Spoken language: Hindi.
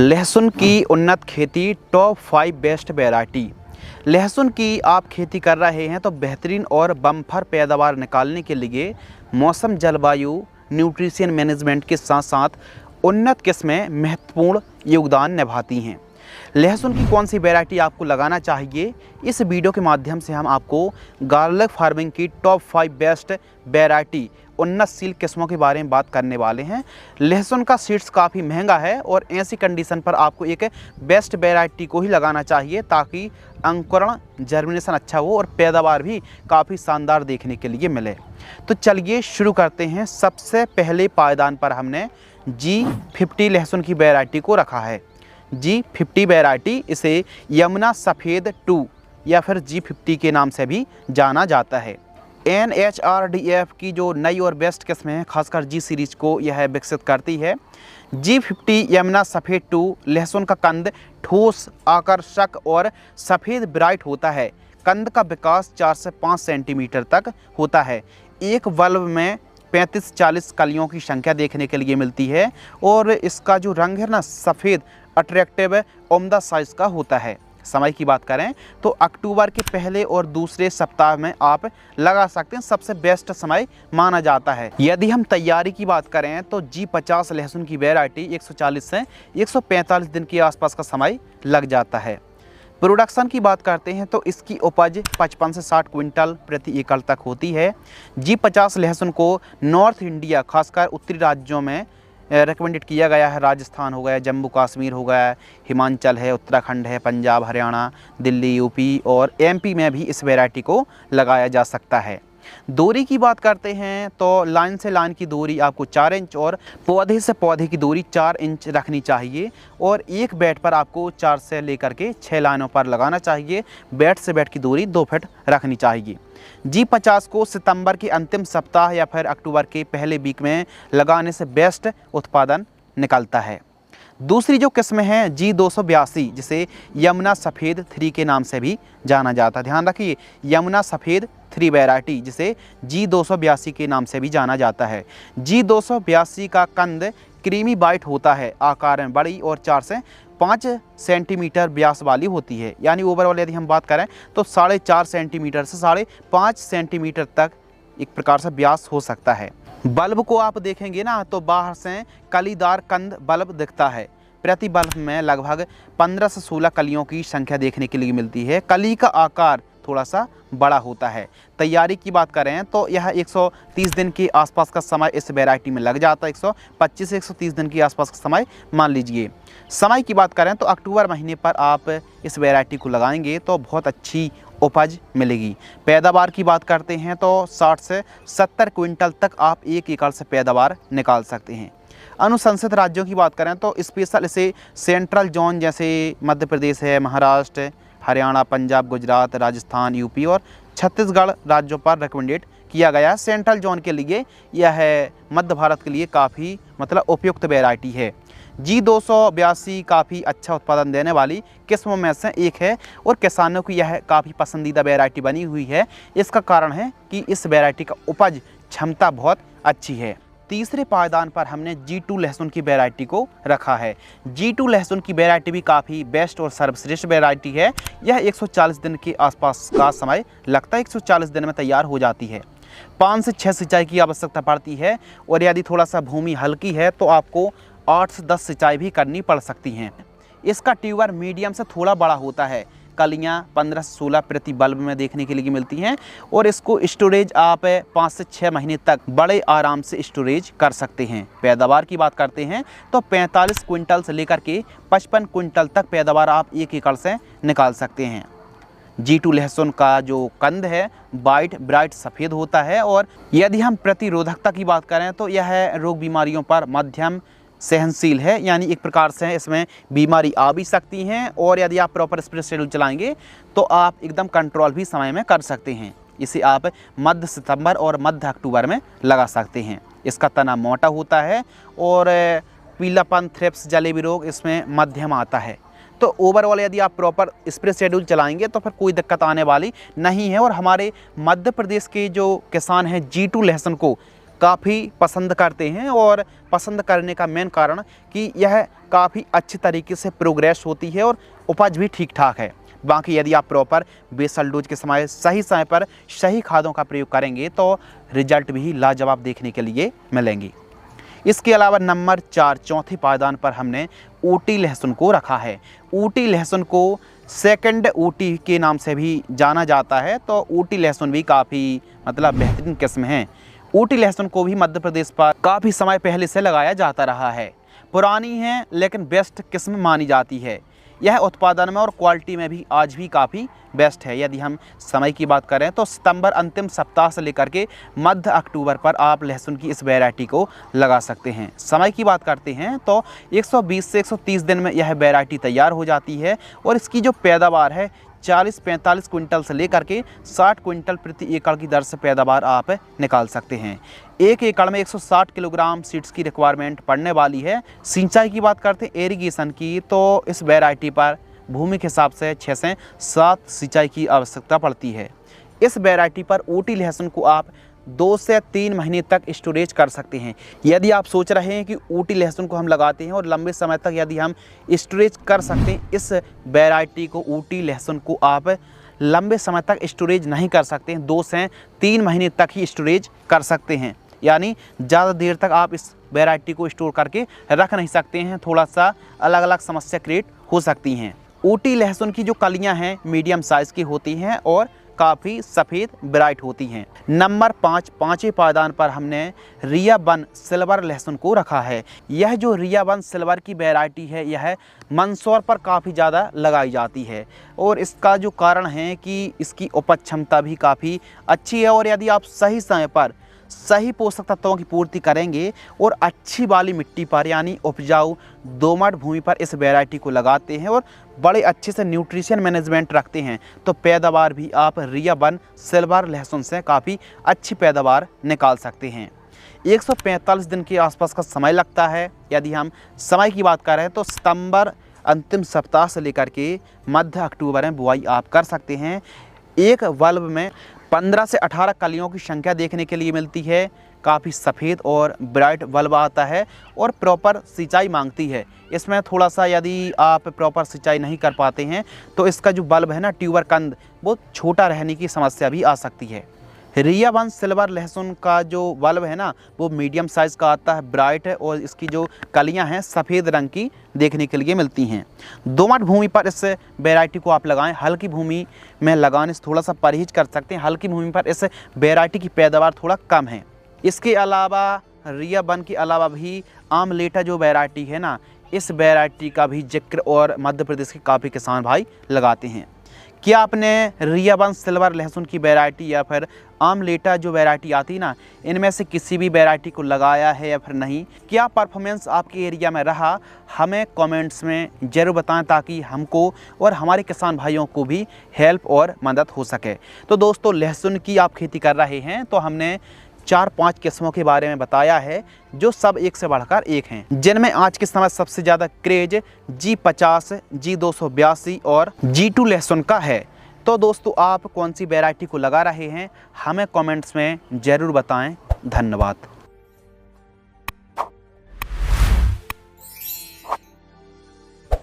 लहसुन की उन्नत खेती टॉप 5 बेस्ट वैरायटी। लहसुन की आप खेती कर रहे हैं तो बेहतरीन और बम्पर पैदावार निकालने के लिए मौसम, जलवायु, न्यूट्रिशन मैनेजमेंट के साथ साथ उन्नत किस्में महत्वपूर्ण योगदान निभाती हैं। लहसुन की कौन सी वैरायटी आपको लगाना चाहिए, इस वीडियो के माध्यम से हम आपको गार्लिक फार्मिंग की टॉप 5 बेस्ट वैरायटी उन्नतशील किस्मों के बारे में बात करने वाले हैं। लहसुन का सीड्स काफ़ी महंगा है और ऐसी कंडीशन पर आपको एक बेस्ट वैरायटी को ही लगाना चाहिए ताकि अंकुरण, जर्मिनेशन अच्छा हो और पैदावार भी काफ़ी शानदार देखने के लिए मिले। तो चलिए शुरू करते हैं। सबसे पहले पायदान पर हमने G50 लहसुन की वैरायटी को रखा है। G50 वैरायटी, इसे यमुना सफ़ेद 2 या फिर G50 के नाम से भी जाना जाता है। NHRDF की जो नई और बेस्ट किस्में हैं, खासकर G सीरीज को यह विकसित करती है। G50 यमुना सफ़ेद 2 लहसुन का कंद ठोस, आकर्षक और सफ़ेद ब्राइट होता है। कंद का विकास 4 से 5 सेंटीमीटर तक होता है। एक बल्ब में 35-40 कलियों की संख्या देखने के लिए मिलती है और इसका जो रंग है ना, सफ़ेद, अट्रैक्टिव, उम्दा साइज़ का होता है। समय की बात करें तो अक्टूबर के पहले और दूसरे सप्ताह में आप लगा सकते हैं, सबसे बेस्ट समय माना जाता है। यदि हम तैयारी की बात करें तो G50 लहसुन की वैरायटी 140 से 145 दिन के आसपास का समय लग जाता है। प्रोडक्शन की बात करते हैं तो इसकी उपज 55 से 60 क्विंटल प्रति एकड़ तक होती है। G50 लहसुन को नॉर्थ इंडिया, खासकर उत्तरी राज्यों में रिकमेंडेड किया गया है। राजस्थान हो गया, जम्मू कश्मीर हो गया, हिमाचल है, उत्तराखंड है, पंजाब, हरियाणा, दिल्ली, यूपी और MP में भी इस वैरायटी को लगाया जा सकता है। दूरी की बात करते हैं तो लाइन से लाइन की दूरी आपको 4 इंच और पौधे से पौधे की दूरी 4 इंच रखनी चाहिए और एक बेड पर आपको 4 से लेकर के 6 लाइनों पर लगाना चाहिए। बेड से बेड की दूरी 2 फीट रखनी चाहिए। G50 को सितंबर के अंतिम सप्ताह या फिर अक्टूबर के पहले वीक में लगाने से बेस्ट उत्पादन निकलता है। दूसरी जो किस्म है G282, जिसे यमुना सफ़ेद 3 के नाम से भी जाना जाता है। ध्यान रखिए, यमुना सफ़ेद 3 वैरायटी, जिसे G282 के नाम से भी जाना जाता है। G282 का कंद क्रीमी वाइट होता है, आकार में बड़ी और 4 से 5 सेंटीमीटर व्यास वाली होती है। यानी ओवरऑल यदि हम बात करें तो 4.5 सेंटीमीटर से 5.5 सेंटीमीटर तक एक प्रकार से व्यास हो सकता है। बल्ब को आप देखेंगे ना तो बाहर से कलीदार कंद बल्ब दिखता है। प्रति बल्ब में लगभग 15 से 16 कलियों की संख्या देखने के लिए मिलती है। कली का आकार थोड़ा सा बड़ा होता है। तैयारी की बात करें तो यह 130 दिन के आसपास का समय इस वैरायटी में लग जाता है। 125 से 130 दिन के आसपास का समय मान लीजिए। समय की बात करें तो अक्टूबर महीने पर आप इस वैरायटी को लगाएंगे तो बहुत अच्छी उपज मिलेगी। पैदावार की बात करते हैं तो 60 से 70 क्विंटल तक आप एक एकड़ से पैदावार निकाल सकते हैं। अनुशंसित राज्यों की बात करें तो स्पेशल इसे सेंट्रल जोन जैसे मध्य प्रदेश है, महाराष्ट्र, हरियाणा, पंजाब, गुजरात, राजस्थान, यूपी और छत्तीसगढ़ राज्यों पर रिकमेंडेड किया गया है। सेंट्रल जोन के लिए यह मध्य भारत के लिए काफ़ी उपयुक्त वैरायटी है। G282 काफ़ी अच्छा उत्पादन देने वाली किस्मों में से एक है और किसानों की यह काफ़ी पसंदीदा वैरायटी बनी हुई है। इसका कारण है कि इस वैरायटी का उपज क्षमता बहुत अच्छी है। तीसरे पायदान पर हमने G2 लहसुन की वैरायटी को रखा है। G2 लहसुन की वैरायटी भी काफ़ी बेस्ट और सर्वश्रेष्ठ वैरायटी है। यह 140 दिन के आसपास का समय लगता है, 140 दिन में तैयार हो जाती है। 5 से 6 सिंचाई की आवश्यकता पड़ती है और यदि थोड़ा सा भूमि हल्की है तो आपको 8 से 10 सिंचाई भी करनी पड़ सकती हैं। इसका ट्यूबर मीडियम से थोड़ा बड़ा होता है। कलियाँ 15 से 16 प्रति बल्ब में देखने के लिए मिलती हैं और इसको स्टोरेज आप 5 से 6 महीने तक बड़े आराम से स्टोरेज कर सकते हैं। पैदावार की बात करते हैं तो 45 क्विंटल से लेकर के 55 क्विंटल तक पैदावार आप एक एकड़ से निकाल सकते हैं। G2 लहसुन का जो कंद है ब्राइट सफ़ेद होता है और यदि हम प्रतिरोधकता की बात करें तो यह रोग बीमारियों पर मध्यम सहनशील है। यानी एक प्रकार से इसमें बीमारी आ भी सकती हैं और यदि आप प्रॉपर स्प्रे शेड्यूल चलाएंगे तो आप एकदम कंट्रोल भी समय में कर सकते हैं। इसे आप मध्य सितंबर और मध्य अक्टूबर में लगा सकते हैं। इसका तना मोटा होता है और पीलापन, थ्रिप्स, जलेबी रोग इसमें मध्यम आता है। तो ओवरऑल यदि आप प्रॉपर स्प्रे शेड्यूल चलाएंगे तो फिर कोई दिक्कत आने वाली नहीं है। और हमारे मध्य प्रदेश के जो किसान हैं G2 लहसुन को काफ़ी पसंद करते हैं, और पसंद करने का मेन कारण कि यह काफ़ी अच्छी तरीके से प्रोग्रेस होती है और उपज भी ठीक ठाक है। बाकी यदि आप प्रॉपर बेसल डोज के समय सही समय पर सही खादों का प्रयोग करेंगे तो रिजल्ट भी लाजवाब देखने के लिए मिलेंगे। इसके अलावा नंबर 4 चौथे पायदान पर हमने ऊटी लहसुन को रखा है। ऊटी लहसुन को सेकंड ऊटी के नाम से भी जाना जाता है, तो ऊटी लहसुन भी काफ़ी बेहतरीन किस्म है। ऊटी लहसुन को भी मध्य प्रदेश पर काफ़ी समय पहले से लगाया जाता रहा है। पुरानी है लेकिन बेस्ट किस्म मानी जाती है। यह उत्पादन में और क्वालिटी में भी आज भी काफ़ी बेस्ट है। यदि हम समय की बात करें तो सितंबर अंतिम सप्ताह से लेकर के मध्य अक्टूबर पर आप लहसुन की इस वैरायटी को लगा सकते हैं। समय की बात करते हैं तो 120 से 130 दिन में यह वैरायटी तैयार हो जाती है, और इसकी जो पैदावार है 40-45 क्विंटल से लेकर के 60 क्विंटल प्रति एकड़ की दर से पैदावार आप निकाल सकते हैं। एक एकड़ में 160 किलोग्राम सीड्स की रिक्वायरमेंट पड़ने वाली है। सिंचाई की बात करते हैं इरिगेशन की, तो इस वैरायटी पर भूमि के हिसाब से 6 से 7 सिंचाई की आवश्यकता पड़ती है। इस वैरायटी पर ऊटी लहसुन को आप 2 से 3 महीने तक स्टोरेज कर सकते हैं। यदि आप सोच रहे हैं कि ऊटी लहसुन को हम लगाते हैं और लंबे समय तक यदि हम स्टोरेज कर सकते हैं, इस वैरायटी को ऊटी लहसुन को आप लंबे समय तक स्टोरेज नहीं कर सकते हैं। 2 से 3 महीने तक ही स्टोरेज कर सकते हैं, यानी ज़्यादा देर तक आप इस वैरायटी को स्टोर करके रख नहीं सकते हैं। थोड़ा सा अलग अलग समस्या क्रिएट हो सकती हैं। ऊटी लहसुन की जो कलियां हैं मीडियम साइज़ की होती हैं और काफ़ी सफ़ेद ब्राइट होती हैं। नंबर 5 पाँचवें पायदान पर हमने रिया वन सिल्वर लहसुन को रखा है। यह जो रिया वन सिल्वर की वैरायटी है यह मंदसौर पर काफ़ी ज़्यादा लगाई जाती है, और इसका जो कारण है कि इसकी उपज क्षमता भी काफ़ी अच्छी है, और यदि आप सही समय पर सही पोषक तत्वों की पूर्ति करेंगे और अच्छी वाली मिट्टी पर यानी उपजाऊ दोमट भूमि पर इस वैरायटी को लगाते हैं और बड़े अच्छे से न्यूट्रिशन मैनेजमेंट रखते हैं, तो पैदावार भी आप रिया वन सिल्वर लहसुन से काफ़ी अच्छी पैदावार निकाल सकते हैं। 145 दिन के आसपास का समय लगता है। यदि हम समय की बात करें तो सितंबर अंतिम सप्ताह से लेकर के मध्य अक्टूबर में बुआई आप कर सकते हैं। एक बल्ब में 15 से 18 कलियों की संख्या देखने के लिए मिलती है। काफ़ी सफ़ेद और ब्राइट बल्ब आता है और प्रॉपर सिंचाई मांगती है। इसमें थोड़ा सा यदि आप प्रॉपर सिंचाई नहीं कर पाते हैं तो इसका जो बल्ब है ना, ट्यूबर कंद, वो छोटा रहने की समस्या भी आ सकती है। रिया वन सिल्वर लहसुन का जो बल्ब है ना, वो मीडियम साइज़ का आता है, ब्राइट है, और इसकी जो कलियां हैं सफ़ेद रंग की देखने के लिए मिलती हैं। दोमट भूमि पर इस वैरायटी को आप लगाएं। हल्की भूमि में लगाने से थोड़ा सा परहेज कर सकते हैं। हल्की भूमि पर इस वैरायटी की पैदावार थोड़ा कम है। इसके अलावा रिया वन के अलावा भी आमलेटा जो वैरायटी है ना, इस वैरायटी का भी जिक्र और मध्य प्रदेश के काफ़ी किसान भाई लगाते हैं। क्या आपने रिया वन सिल्वर लहसुन की वैरायटी या फिर आमलेटा जो वैरायटी आती है ना, इनमें से किसी भी वैरायटी को लगाया है या फिर नहीं? क्या परफॉर्मेंस आपके एरिया में रहा? हमें कमेंट्स में ज़रूर बताएं ताकि हमको और हमारे किसान भाइयों को भी हेल्प और मदद हो सके। तो दोस्तों, लहसुन की आप खेती कर रहे हैं तो हमने 4-5 किस्मों के बारे में बताया है जो सब एक से बढ़कर एक हैं, जिनमें आज के समय सबसे ज़्यादा क्रेज G50, G282 और G2 लहसुन का है। तो दोस्तों, आप कौन सी वैरायटी को लगा रहे हैं हमें कमेंट्स में ज़रूर बताएं। धन्यवाद।